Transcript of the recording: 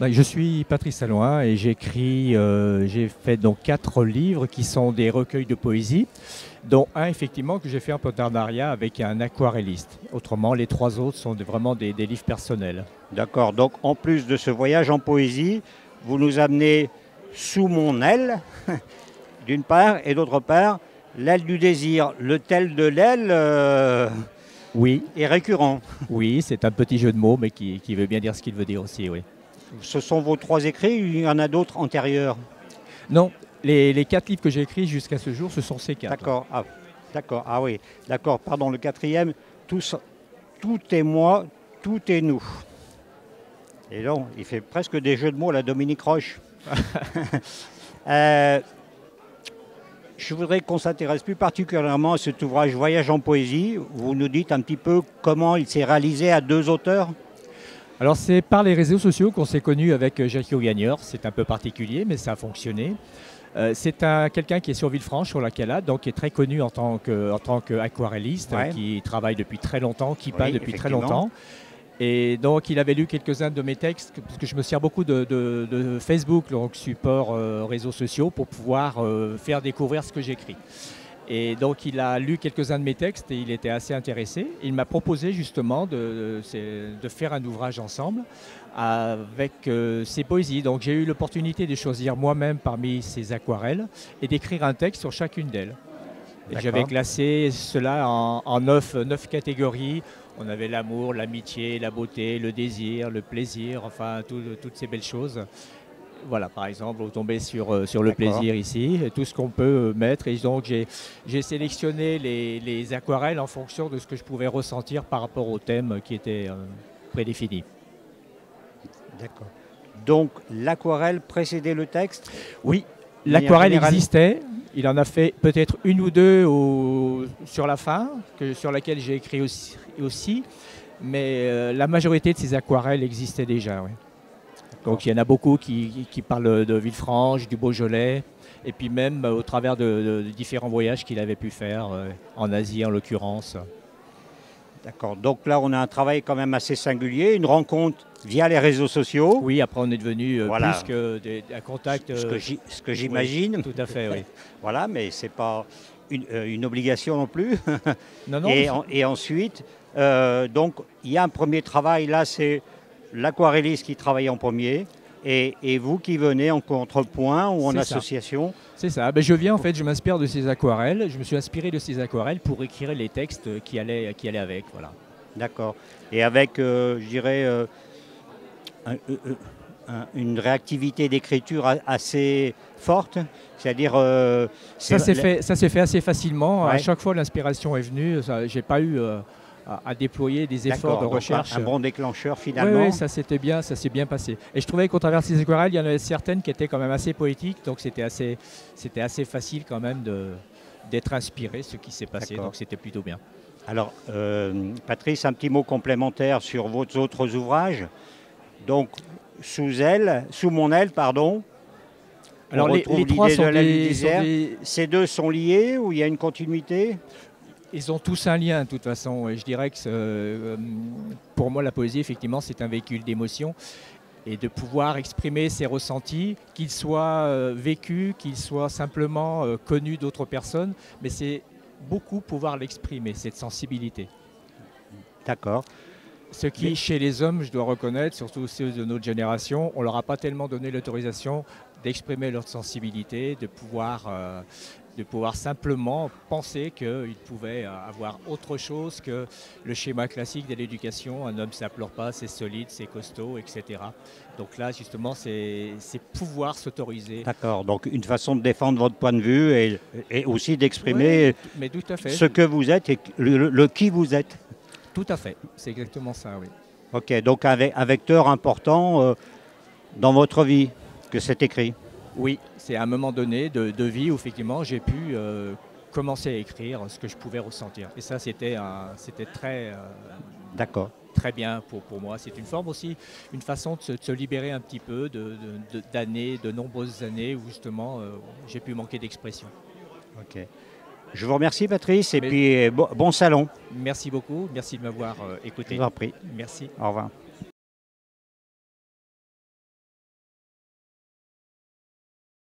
Je suis Patrice Salloin et j'ai fait donc 4 livres qui sont des recueils de poésie, dont un effectivement que j'ai fait en partenariat avec un aquarelliste. Autrement, les 3 autres sont vraiment des livres personnels. D'accord. Donc, en plus de ce voyage en poésie, vous nous amenez sous mon aile, d'une part, et d'autre part, l'aile du désir. Le tel de l'aile Oui, est récurrent. oui, c'est un petit jeu de mots, mais qui veut bien dire ce qu'il veut dire aussi, oui. Ce sont vos 3 écrits, il y en a d'autres antérieurs. Non, les 4 livres que j'ai écrits jusqu'à ce jour, ce sont ces 4. D'accord. Ah, d'accord. Ah oui. D'accord. Pardon. Le quatrième, tout est moi, tout est nous. Et donc, il fait presque des jeux de mots à la Dominique Roche. Je voudrais qu'on s'intéresse plus particulièrement à cet ouvrage Voyage en poésie. Vous nous dites un petit peu comment il s'est réalisé à 2 auteurs. Alors c'est par les réseaux sociaux qu'on s'est connu avec Jacques Gagneur. C'est un peu particulier, mais ça a fonctionné. C'est quelqu'un qui est sur Villefranche, sur la Calade, donc qui est très connu en tant qu'aquarelliste, Ouais. qui travaille depuis très longtemps, qui peint Oui, depuis très effectivement. longtemps. Et donc il avait lu quelques-uns de mes textes, parce que je me sers beaucoup de Facebook, donc support réseaux sociaux, pour pouvoir faire découvrir ce que j'écris. Et donc il a lu quelques-uns de mes textes et il était assez intéressé. Il m'a proposé justement de faire un ouvrage ensemble avec ses poésies. Donc j'ai eu l'opportunité de choisir moi-même parmi ses aquarelles et d'écrire un texte sur chacune d'elles. Et j'avais D'accord. classé cela en 9 catégories. On avait l'amour, l'amitié, la beauté, le désir, le plaisir, enfin toutes ces belles choses. Voilà, par exemple, vous tombez sur le D'accord. plaisir ici, et tout ce qu'on peut mettre. Et donc, j'ai sélectionné les aquarelles en fonction de ce que je pouvais ressentir par rapport au thème qui était prédéfini. D'accord. Donc, l'aquarelle précédait le texte, Oui, de manière l'aquarelle générale. existait. Il en a fait peut-être une ou deux sur la fin, sur laquelle j'ai écrit aussi. Mais la majorité de ces aquarelles existaient déjà. Oui. D'accord. Donc il y en a beaucoup qui parlent de Villefranche, du Beaujolais, et puis même au travers de différents voyages qu'il avait pu faire, en Asie en l'occurrence. D'accord. Donc là, on a un travail quand même assez singulier, une rencontre via les réseaux sociaux. Oui, après on est devenu plus Voilà. qu'un contact. Ce que Oui, j'imagine. tout à fait, oui. Voilà, mais ce n'est pas une obligation non plus. Non, non, Et ensuite, donc, il y a un premier travail, là, c'est l'aquarelliste qui travaille en premier, et vous qui venez en contrepoint ou en c'est ça. association. C'est ça. Ben, je m'inspire de ces aquarelles. Je me suis inspiré de ces aquarelles pour écrire les textes qui allaient avec. Voilà. D'accord. Et avec, je dirais, un- une réactivité d'écriture assez forte, c'est-à-dire, Ça s'est fait assez facilement. À ouais, chaque fois, l'inspiration est venue. J'ai pas eu à déployer des efforts de d'accord, donc recherche. un bon déclencheur Oui, oui, finalement. ça s'est bien passé. Et je trouvais qu'au travers de ces aquarelles, il y en avait certaines qui étaient quand même assez poétiques, donc c'était assez facile quand même d'être inspiré, ce qui s'est passé, D'accord. donc c'était plutôt bien. Alors, Patrice, un petit mot complémentaire sur vos autres ouvrages. Donc, sous mon aile, pardon, on Alors les retrouve trois l'idée de sont l'aile du des, sont désert. des, Ces deux sont liés ou il y a une continuité? ils ont tous un lien de toute façon. Et je dirais que pour moi, la poésie, effectivement, c'est un véhicule d'émotion. Et de pouvoir exprimer ses ressentis, qu'ils soient vécus, qu'ils soient simplement connus d'autres personnes, mais c'est beaucoup pouvoir l'exprimer, cette sensibilité. D'accord. Ce Mais qui, chez les hommes, je dois reconnaître, surtout ceux de notre génération, on ne leur a pas tellement donné l'autorisation d'exprimer leur sensibilité, de pouvoir simplement penser qu'ils pouvaient avoir autre chose que le schéma classique de l'éducation. Un homme, ça ne pleure pas, c'est solide, c'est costaud, etc. Donc là, justement, c'est pouvoir s'autoriser. d'accord. Donc, une façon de défendre votre point de vue et aussi Oui, d'exprimer mais tout à fait. ce que vous êtes et le qui vous êtes. Tout à fait. C'est exactement ça, oui. Ok, donc un vecteur important dans votre vie que c'est écrit. Oui, c'est à un moment donné de vie où effectivement j'ai pu commencer à écrire ce que je pouvais ressentir. Et ça, c'était D'accord. très bien pour moi. C'est une forme aussi, une façon de se libérer un petit peu d'années, de nombreuses années où justement j'ai pu manquer d'expression. Ok. Je vous remercie, Patrice, et Mais puis bon salon. merci beaucoup, merci de m'avoir Je écouté. vous en prie. Merci. Au revoir.